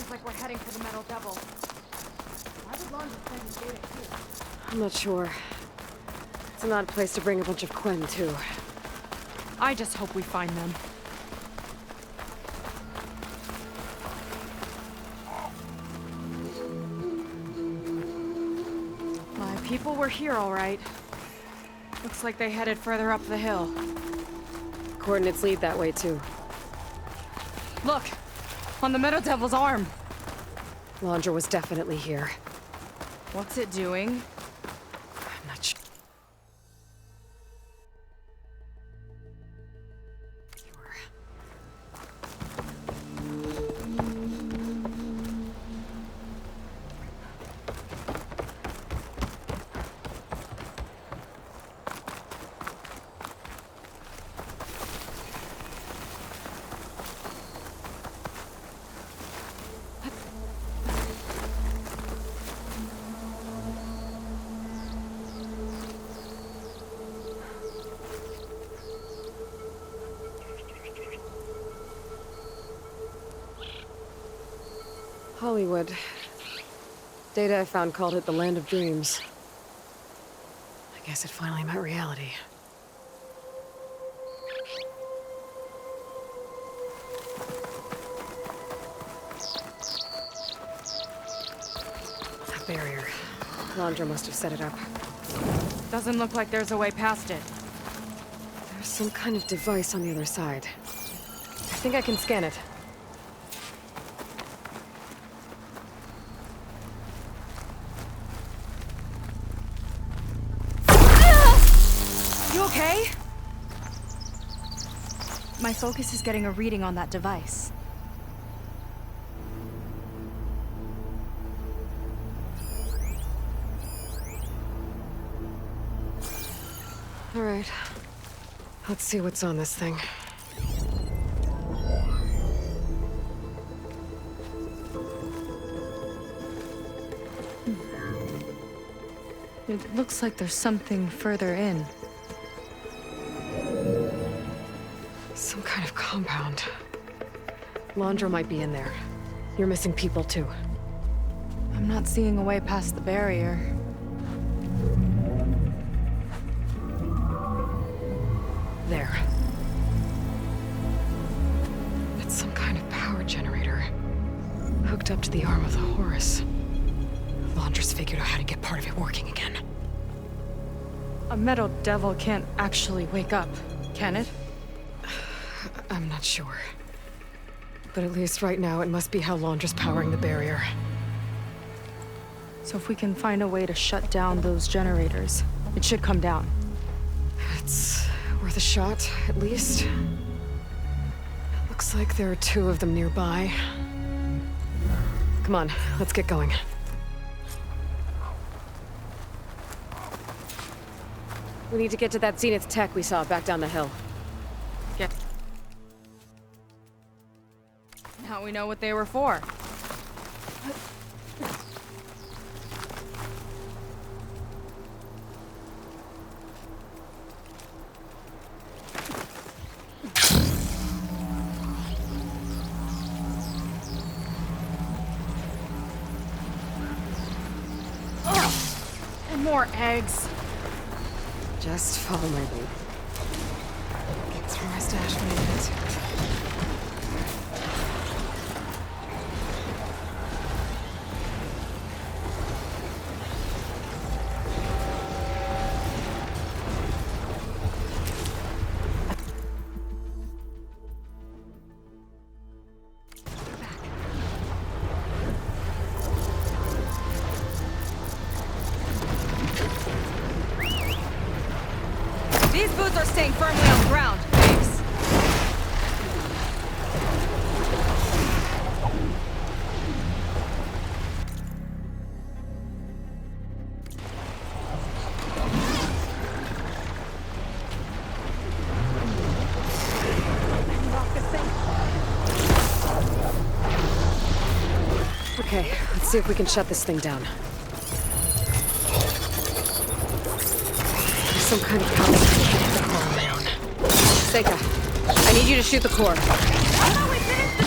Seems like we're heading for the Metal Devil. Why would Laundra send his data here? I'm not sure. It's an odd place to bring a bunch of Quen, too. I just hope we find them. My people were here, all right. Looks like they headed further up the hill. Coordinates lead that way, too. Look! On the Metal Devil's arm! Laundra was definitely here. What's it doing? I'm not sure. Hollywood. Data I found called it the Land of Dreams. I guess it finally met reality. That barrier. Laundra must have set it up. Doesn't look like there's a way past it. There's some kind of device on the other side. I think I can scan it. You okay? My focus is getting a reading on that device. All right. Let's see what's on this thing. It looks like there's something further in. Some kind of compound. Laundra might be in there. You're missing people, too. I'm not seeing a way past the barrier. There. It's some kind of power generator. Hooked up to the arm of the Horus. Laundra's figured out how to get part of it working again. A Metal Devil can't actually wake up, can it? I'm not sure. But at least right now, it must be how Laundra's powering the barrier. So if we can find a way to shut down those generators, it should come down. It's worth a shot, at least. It looks like there are two of them nearby. Come on, let's get going. We need to get to that Zenith tech we saw back down the hill. Yeah. Now we know what they were for. Ugh! And more eggs. Just follow my lead. Get through my stash for a minute. These boots are staying firmly on the ground. Thanks. Okay, let's see if we can shut this thing down. There's some kind of power I can't hit the core on my own. Seika, I need you to shoot the core. I thought we finished the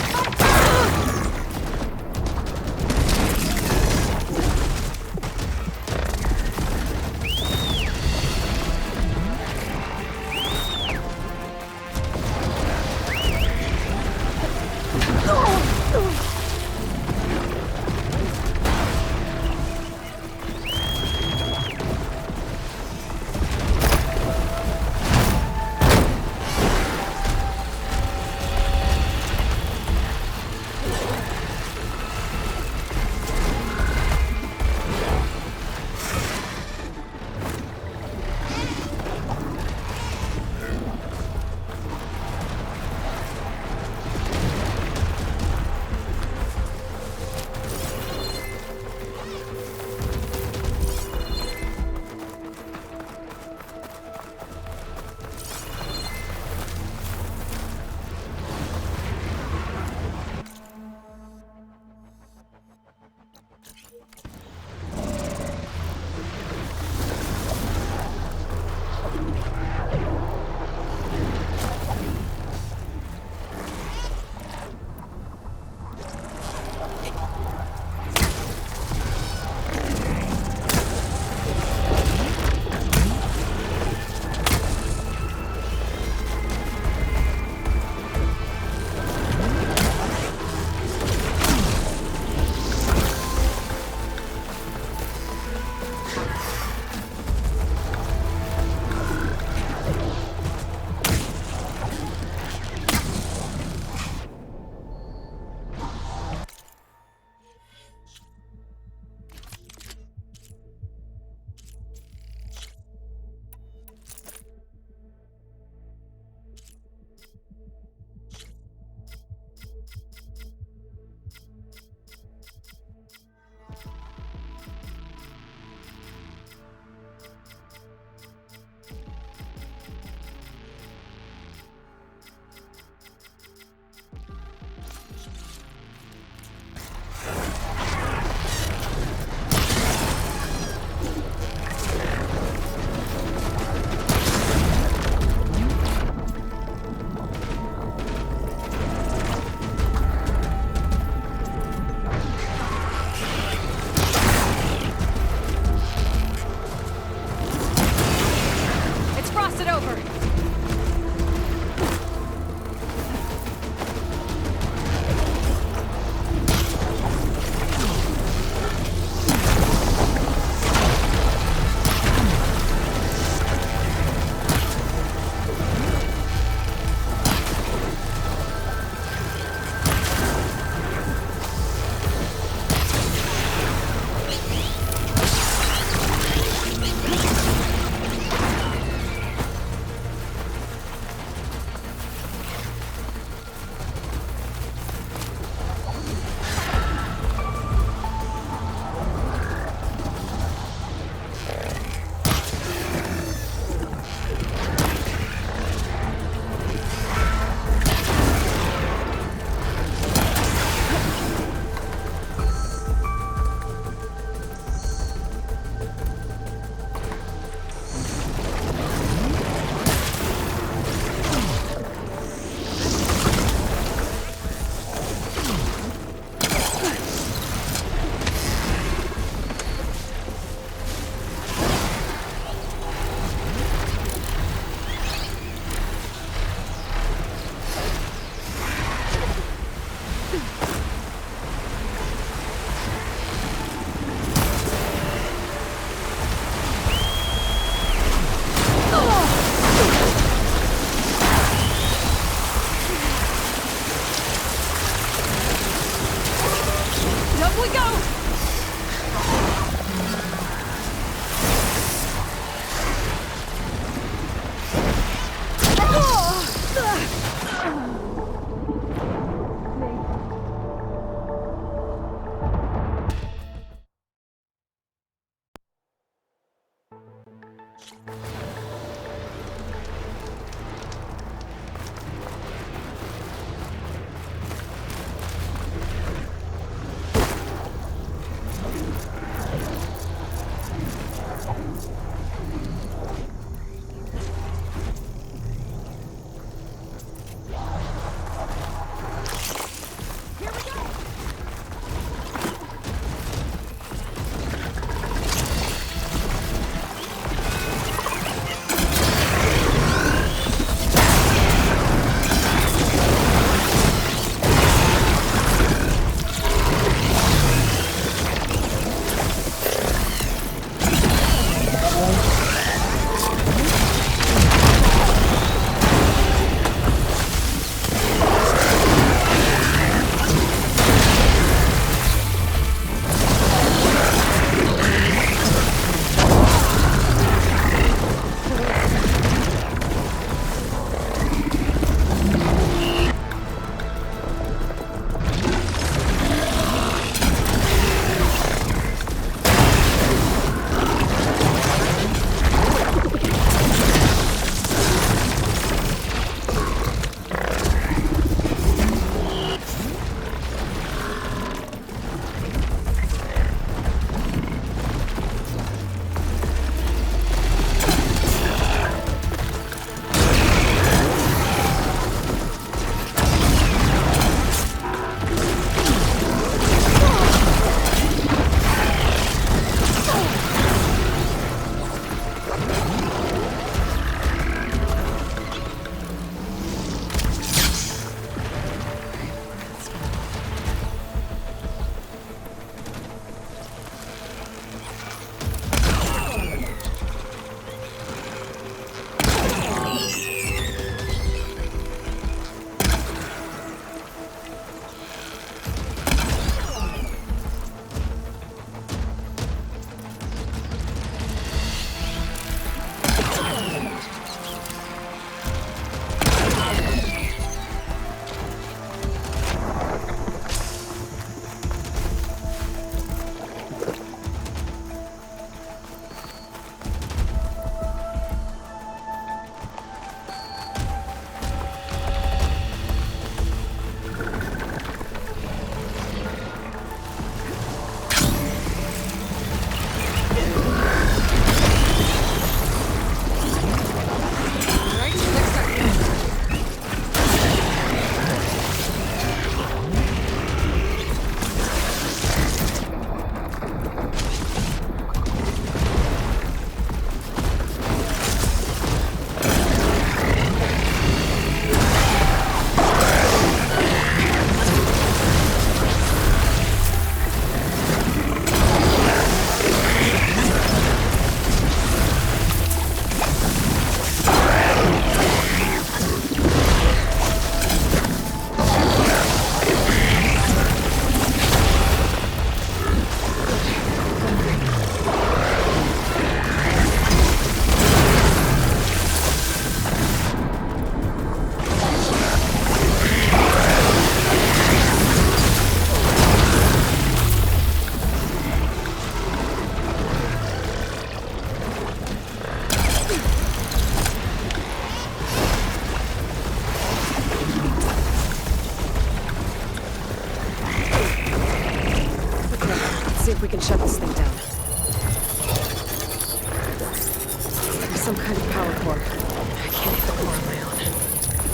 kind of power core. I can't hit the core on my own.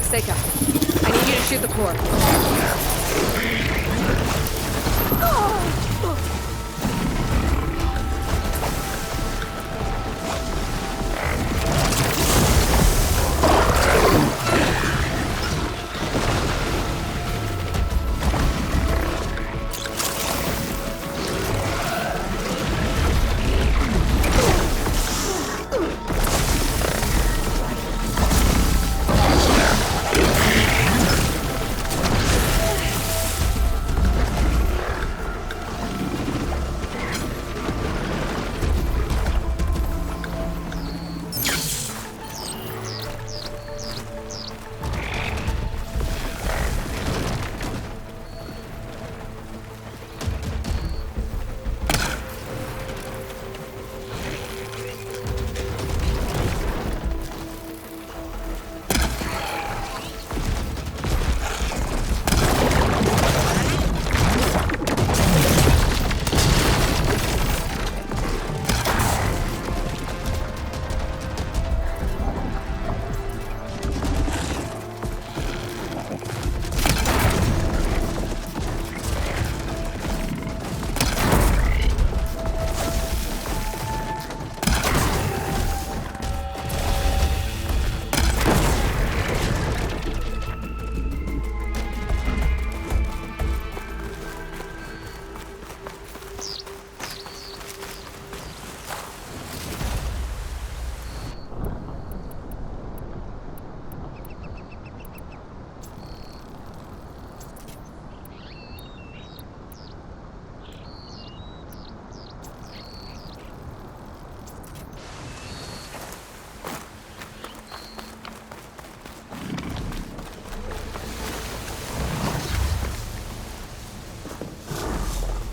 Seika, I need you to shoot the core.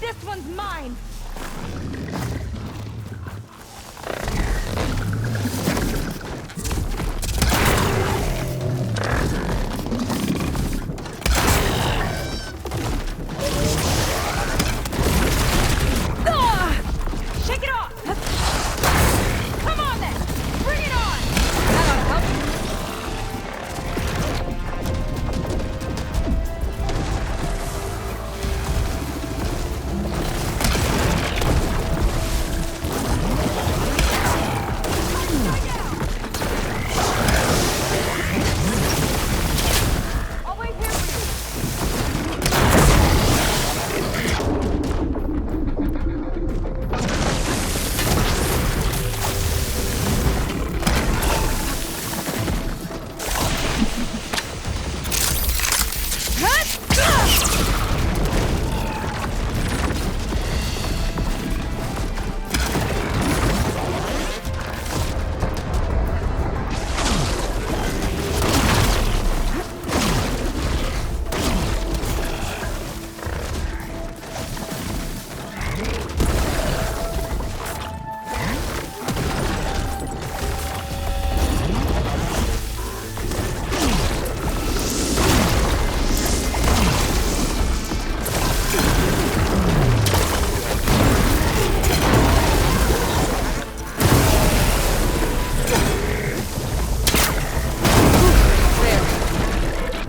This one's mine! Shake it off! Come on then! Bring it on! That ought to help. I'll wait here for you.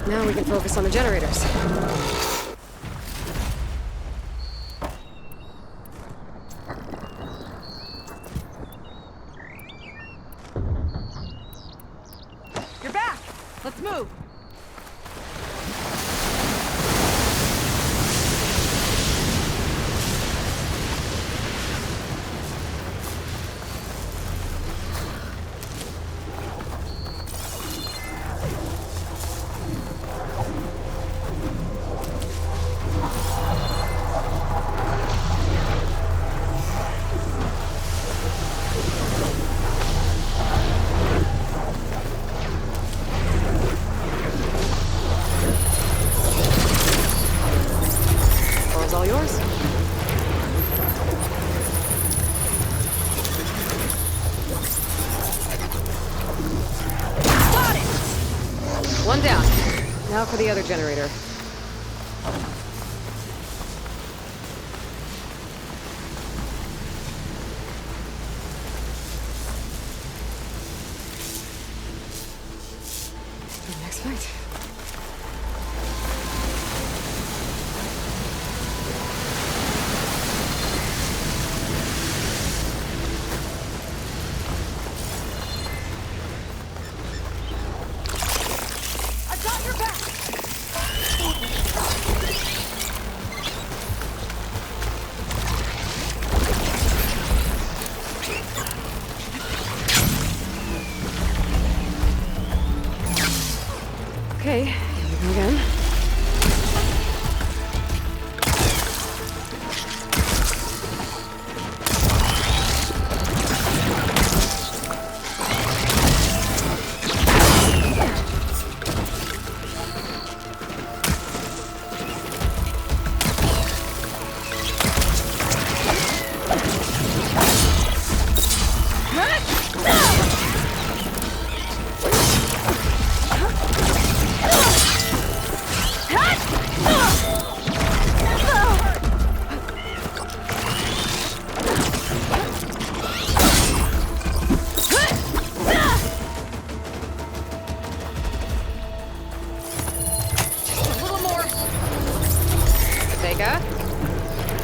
Now we can focus on the generators. You're back! Let's move! All yours. Got it! One down. Now for the other generator. The next fight. I've got your back! Okay, here we go again.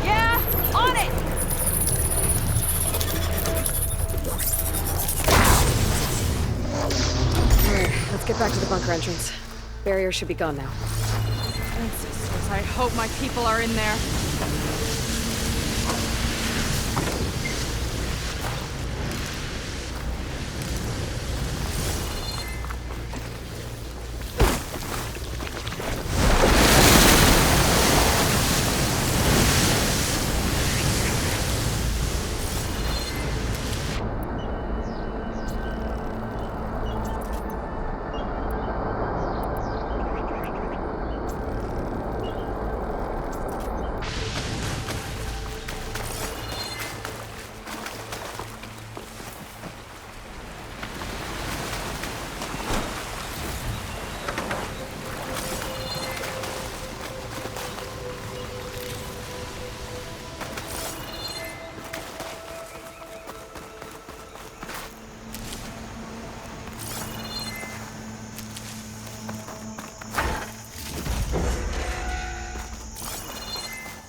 Yeah, on it! Alright, let's get back to the bunker entrance. Barrier should be gone now. Ancestors, I hope my people are in there.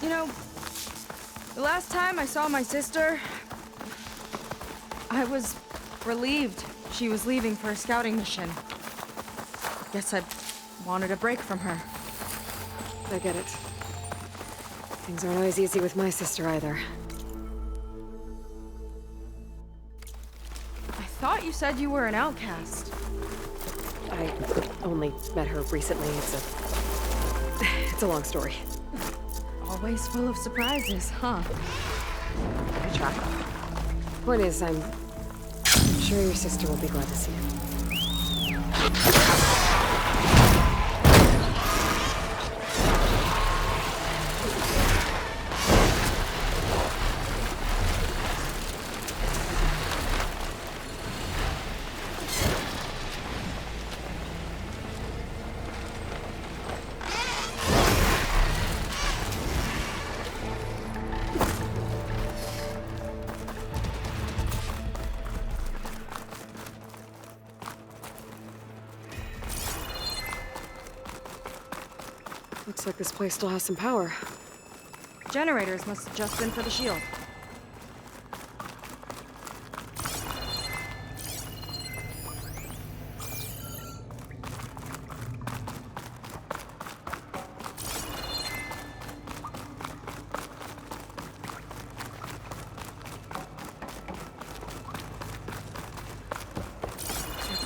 You know, the last time I saw my sister, I was relieved she was leaving for a scouting mission. Guess I wanted a break from her. I get it. Things aren't always easy with my sister either. I thought you said you were an outcast. I only met her recently. It's a long story. Always full of surprises, huh? I try. Point is, I'm sure your sister will be glad to see it. Looks like this place still has some power. Generators must have just been for the shield.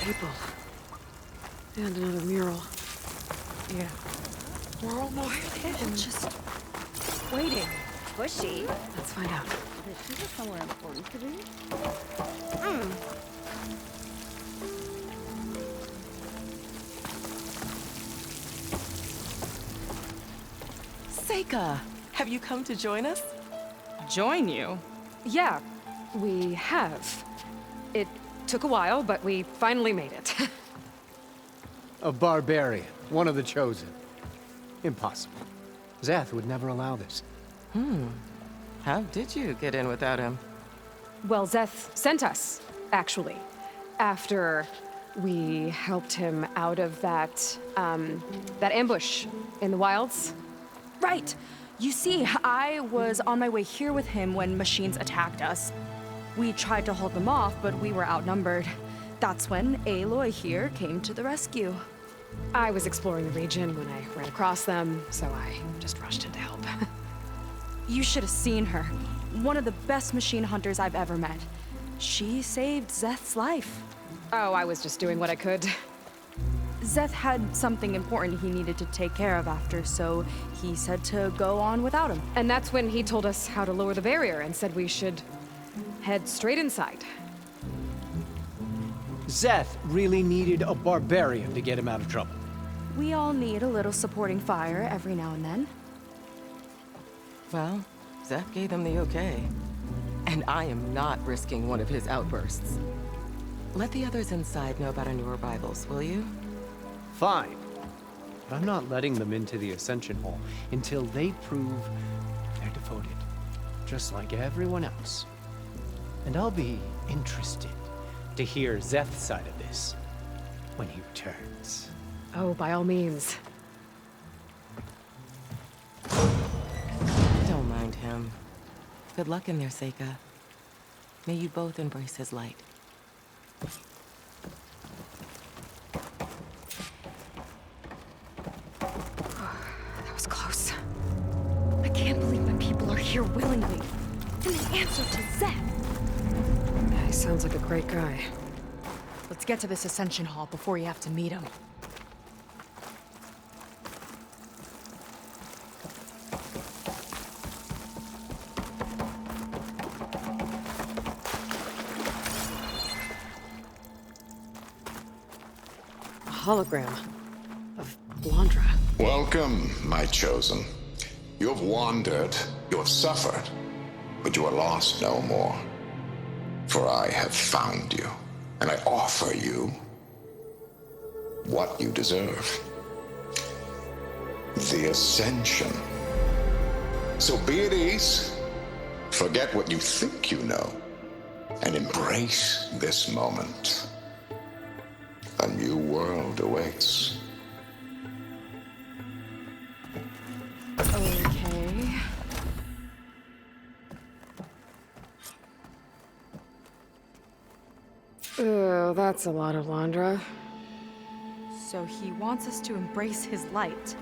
People. And another mural. Yeah. We're almost hidden. Just waiting. Bushy. Let's find out. Does she have somewhere important to be? Seika, have you come to join us? Join you? Yeah, we have. It took a while, but we finally made it. A barbarian, one of the chosen. Impossible. Zeth would never allow this. How did you get in without him? Well, Zeth sent us, actually. After We helped him out of that ambush in the wilds. Right! You see, I was on my way here with him when machines attacked us. We tried to hold them off, but we were outnumbered. That's when Aloy here came to the rescue. I was exploring the region when I ran across them, so I just rushed in to help. You should have seen her. One of the best machine hunters I've ever met. She saved Zeth's life. Oh, I was just doing what I could. Zeth had something important he needed to take care of after, so he said to go on without him. And that's when he told us how to lower the barrier and said we should head straight inside. Zeth really needed a barbarian to get him out of trouble. We all need a little supporting fire every now and then. Well, Zeth gave them the okay. And I am not risking one of his outbursts. Let the others inside know about our new arrivals, will you? Fine. But I'm not letting them into the Ascension Hall until they prove they're devoted. Just like everyone else. And I'll be interested to hear Zeth's side of this when he returns. Oh, by all means. Don't mind him. Good luck in there, Seika. May you both embrace his light. That was close. I can't believe my people are here willingly. And they answer to Zeth. He sounds like a great guy. Let's get to this Ascension Hall before you have to meet him. A hologram of Londra. Welcome, my chosen. You have wandered, you have suffered, but you are lost no more. For I have found you, and I offer you what you deserve. The Ascension. So be at ease, forget what you think you know, and embrace this moment. A new world awaits. Okay. Oh, that's a lot of Londra. So he wants us to embrace his light.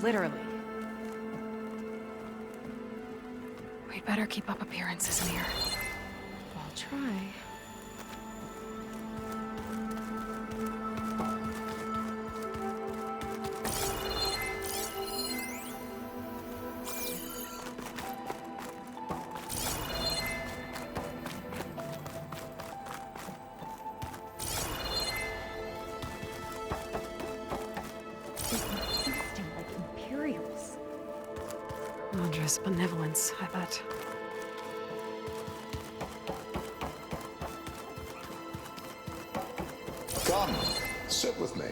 Literally. We'd better keep up appearances, Mir. I'll try. Londra's benevolence, I bet. Come, sit with me.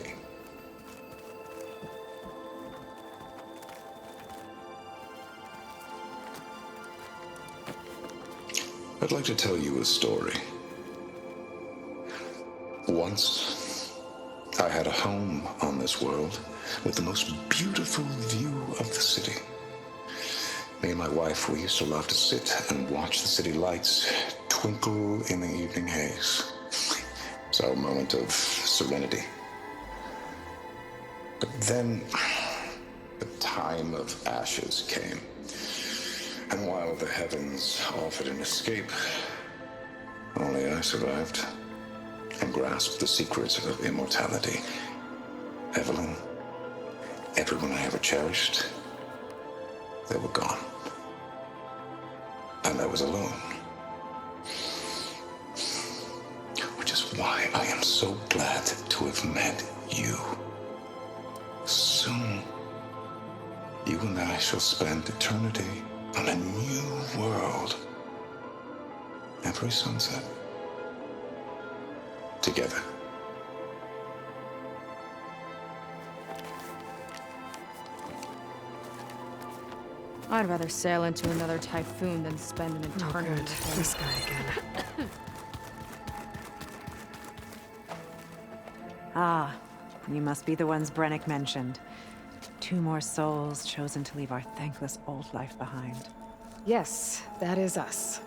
I'd like to tell you a story. Once, I had a home on this world with the most beautiful view of the city. Me and my wife, we used to love to sit and watch the city lights twinkle in the evening haze. It's our moment of serenity. But then, the time of ashes came. And while the heavens offered an escape, only I survived and grasped the secrets of immortality. Evelyn, everyone I ever cherished, they were gone. And I was alone. Which is why I am so glad to have met you. Soon, you and I shall spend eternity on a new world. Every sunset. Together. I'd rather sail into another typhoon than spend an Oh, eternity good. with him. This guy again. Ah, you must be the ones Brennick mentioned. 2 more souls chosen to leave our thankless old life behind. Yes, that is us.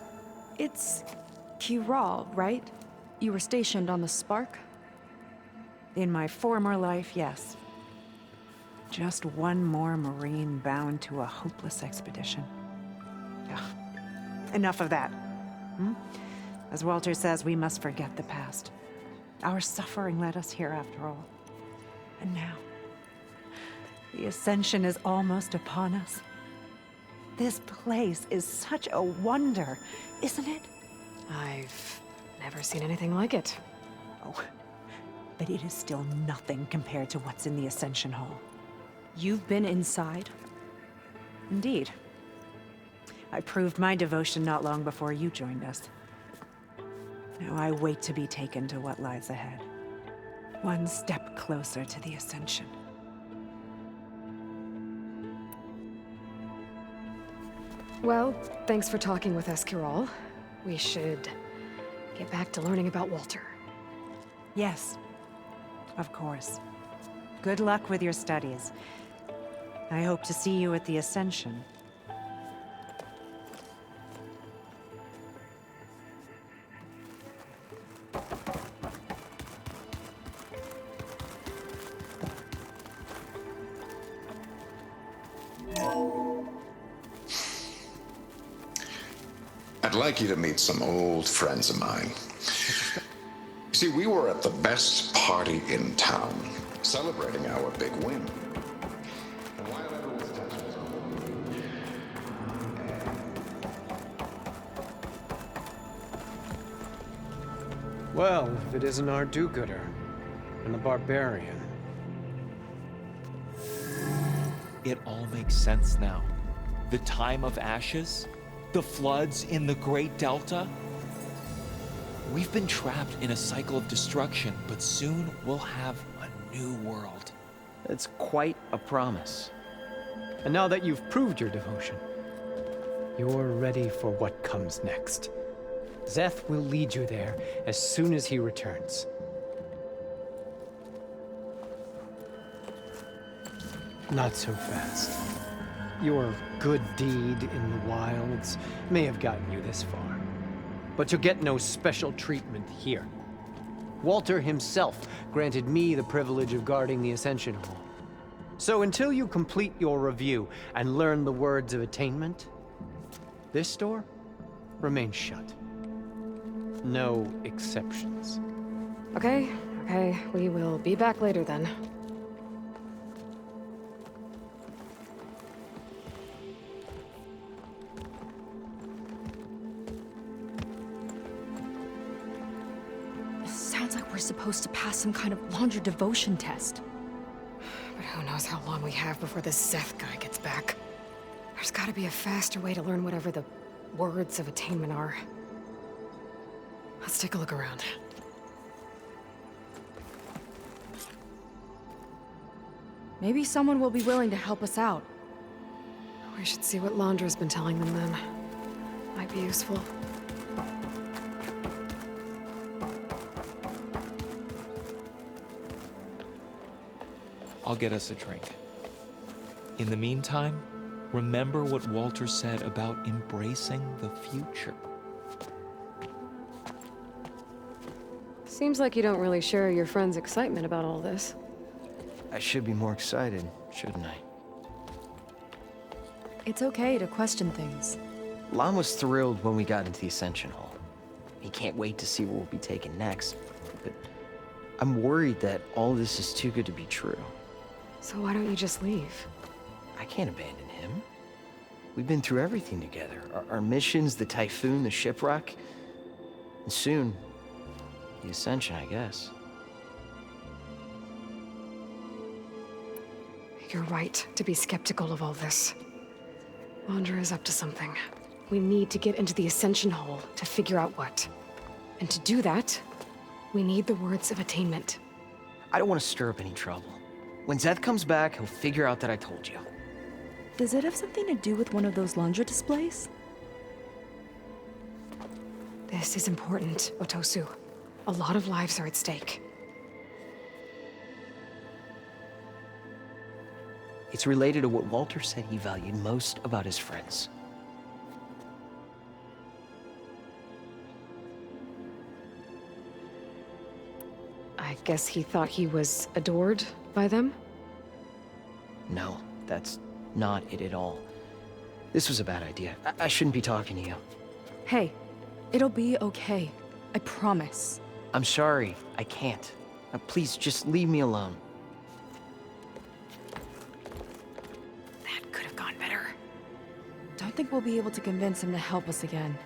It's 𝔠𝔥𝔞𝔭𝔱𝔢, right? You were stationed on the Spark? In my former life, yes. Just one more Marine bound to a hopeless expedition. Ugh. Enough of that. As Walter says, we must forget the past. Our suffering led us here after all. And now, the Ascension is almost upon us. This place is such a wonder, isn't it? I've never seen anything like it. Oh, but it is still nothing compared to what's in the Ascension Hall. You've been inside? Indeed. I proved my devotion not long before you joined us. Now I wait to be taken to what lies ahead. One step closer to the Ascension. Well, thanks for talking with us, 𝔠𝔥𝔞𝔭𝔱𝔢𝔯. We should get back to learning about Walter. Yes, of course. Good luck with your studies. I hope to see you at the Ascension. I'd like you to meet some old friends of mine. You see, we were at the best party in town, celebrating our big win. And while everyone's attention was on me, Well, if it isn't our do-gooder and the barbarian. It all makes sense now. The time of ashes, the floods in the Great Delta. We've been trapped in a cycle of destruction, but soon we'll have a new world. It's quite a promise. And now that you've proved your devotion, you're ready for what comes next. Szeth will lead you there as soon as he returns. Not so fast. Your good deed in the wilds may have gotten you this far, but you'll get no special treatment here. Walter himself granted me the privilege of guarding the Ascension Hall. So until you complete your review and learn the words of attainment, this door remains shut. No exceptions. Okay, we will be back later then. Sounds like we're supposed to pass some kind of Laundra devotion test. But who knows how long we have before this Szeth guy gets back. There's gotta be a faster way to learn whatever the words of attainment are. Let's take a look around. Maybe someone will be willing to help us out. We should see what Laundra's been telling them then. Might be useful. I'll get us a drink. In the meantime, remember what Walter said about embracing the future. Seems like you don't really share your friend's excitement about all this. I should be more excited, shouldn't I? It's okay to question things. Lon was thrilled when we got into the Ascension Hall. He can't wait to see where we'll be taken next. But I'm worried that all this is too good to be true. So why don't you just leave? I can't abandon him. We've been through everything together. Our missions, the Typhoon, the shipwreck. And soon, the Ascension, I guess. You're right to be skeptical of all this. Laundra is up to something. We need to get into the Ascension Hall to figure out what. And to do that, we need the words of attainment. I don't want to stir up any trouble. When Szeth comes back, he'll figure out that I told you. Does it have something to do with one of those Laundra displays? This is important, Otosu. A lot of lives are at stake. It's related to what Walter said he valued most about his friends. I guess he thought he was adored by them? No, that's not it at all. This was a bad idea. I shouldn't be talking to you. Hey, it'll be okay. I promise. I'm sorry, I can't. Please, just leave me alone. That could have gone better. Don't think we'll be able to convince him to help us again.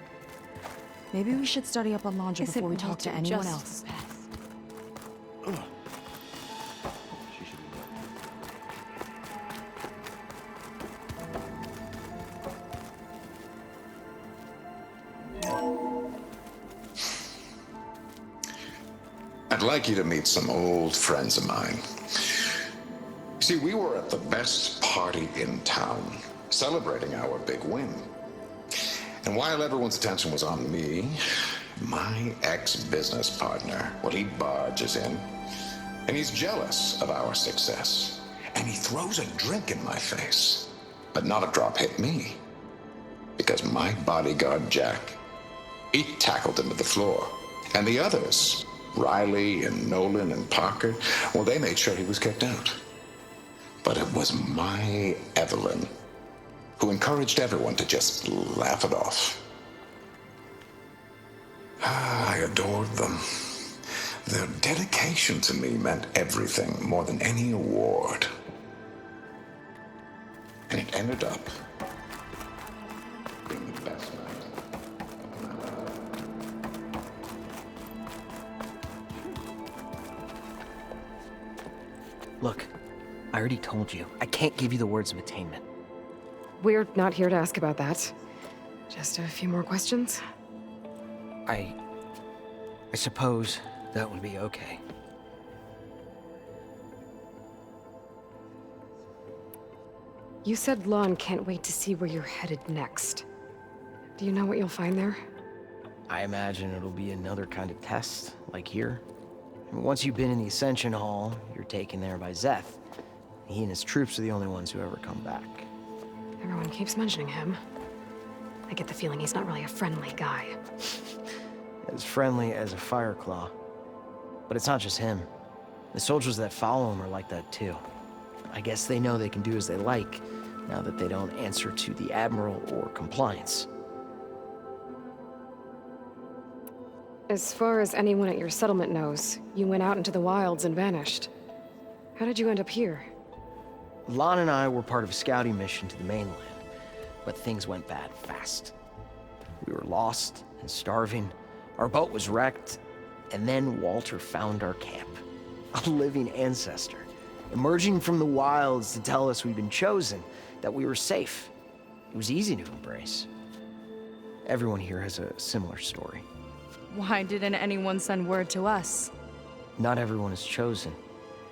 Maybe we should study up on Landra before we talk to anyone else. I'd like you to meet some old friends of mine. See, we were at the best party in town, celebrating our big win. And while everyone's attention was on me, my ex-business partner, well, he barges in, and he's jealous of our success. And he throws a drink in my face. But not a drop hit me. Because my bodyguard, Jack, he tackled him to the floor. And the others, Riley and Nolan and Parker, well, they made sure he was kicked out. But it was my Evelyn who encouraged everyone to just laugh it off. I adored them. Their dedication to me meant everything, more than any award. And it ended up being the best night of my life. Look, I already told you, I can't give you the words of attainment. We're not here to ask about that. Just a few more questions. I suppose that would be okay. You said Lon can't wait to see where you're headed next. Do you know what you'll find there? I imagine it'll be another kind of test, like here. And once you've been in the Ascension Hall, you're taken there by Szeth. He and his troops are the only ones who ever come back. Everyone keeps mentioning him. I get the feeling he's not really a friendly guy. As friendly as a Fireclaw. But it's not just him. The soldiers that follow him are like that too. I guess they know they can do as they like, now that they don't answer to the Admiral or compliance. As far as anyone at your settlement knows, you went out into the wilds and vanished. How did you end up here? Lon and I were part of a scouting mission to the mainland, but things went bad fast. We were lost and starving, our boat was wrecked, and then Walter found our camp. A living ancestor, emerging from the wilds to tell us we'd been chosen, that we were safe. It was easy to embrace. Everyone here has a similar story. Why didn't anyone send word to us? Not everyone is chosen.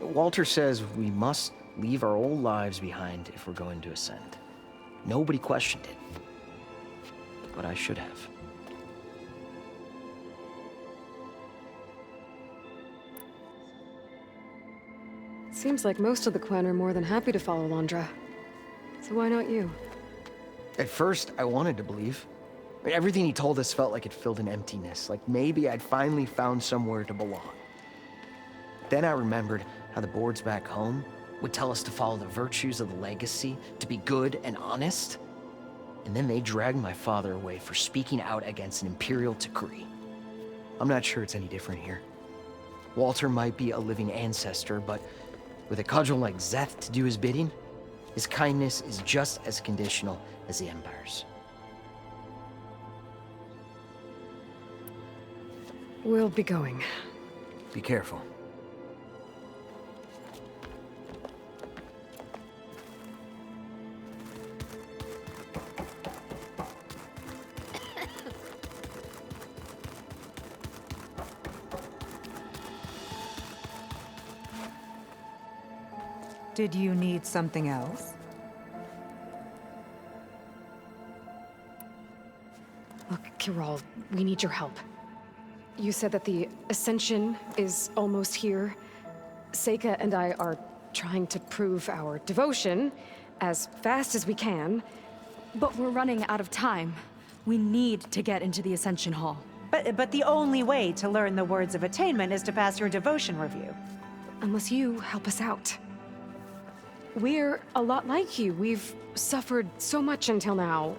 Walter says we must leave our old lives behind if we're going to ascend. Nobody questioned it. But I should have. Seems like most of the clan are more than happy to follow Landra. So why not you? At first, I wanted to believe. Everything he told us felt like it filled an emptiness, like maybe I'd finally found somewhere to belong. Then I remembered how the boards back home would tell us to follow the virtues of the legacy, to be good and honest. And then they dragged my father away for speaking out against an imperial decree. I'm not sure it's any different here. Walter might be a living ancestor, but with a cudgel like Szeth to do his bidding, his kindness is just as conditional as the Empire's. We'll be going. Be careful. Did you need something else? Look, Kirol, we need your help. You said that the Ascension is almost here. Seika and I are trying to prove our devotion as fast as we can. But we're running out of time. We need to get into the Ascension Hall. But the only way to learn the words of attainment is to pass your devotion review. Unless you help us out. We're a lot like you. We've suffered so much until now.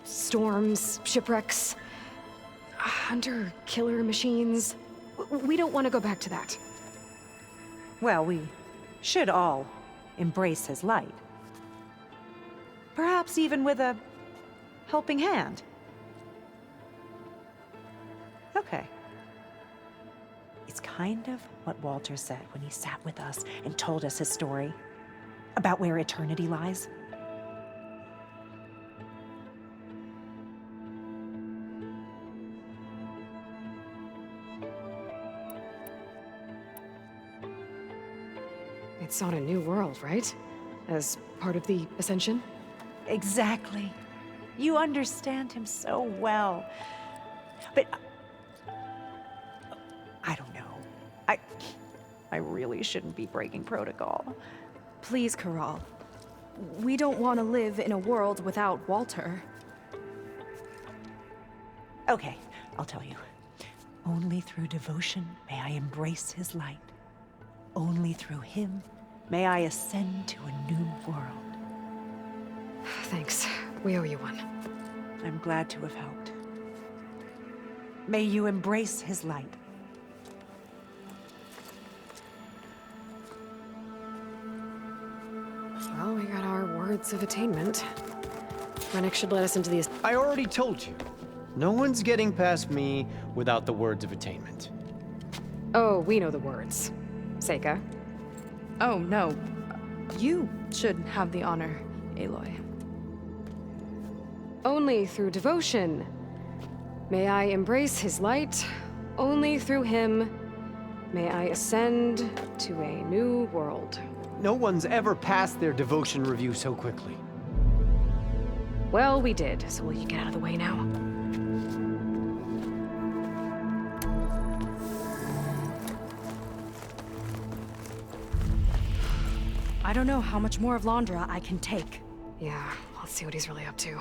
Storms, shipwrecks, hunter-killer machines. We don't want to go back to that. Well, we should all embrace his light. Perhaps even with a helping hand. Okay. It's kind of what Walter said when he sat with us and told us his story about where eternity lies. It's on a new world, right? As part of the Ascension? Exactly. You understand him so well. But I don't know. I really shouldn't be breaking protocol. Please, Corral. We don't want to live in a world without Walter. Okay, I'll tell you. Only through devotion may I embrace his light. Only through him may I ascend to a new world. Thanks. We owe you one. I'm glad to have helped. May you embrace his light. Well, we got our words of attainment. Rennick should let us into the... I already told you. No one's getting past me without the words of attainment. Oh, we know the words. Seika. Oh, no. You should have the honor, Aloy. Only through devotion may I embrace his light. Only through him may I ascend to a new world. No one's ever passed their devotion review so quickly. Well, we did, so will you get out of the way now? I don't know how much more of Londra I can take. Yeah, let's see what he's really up to.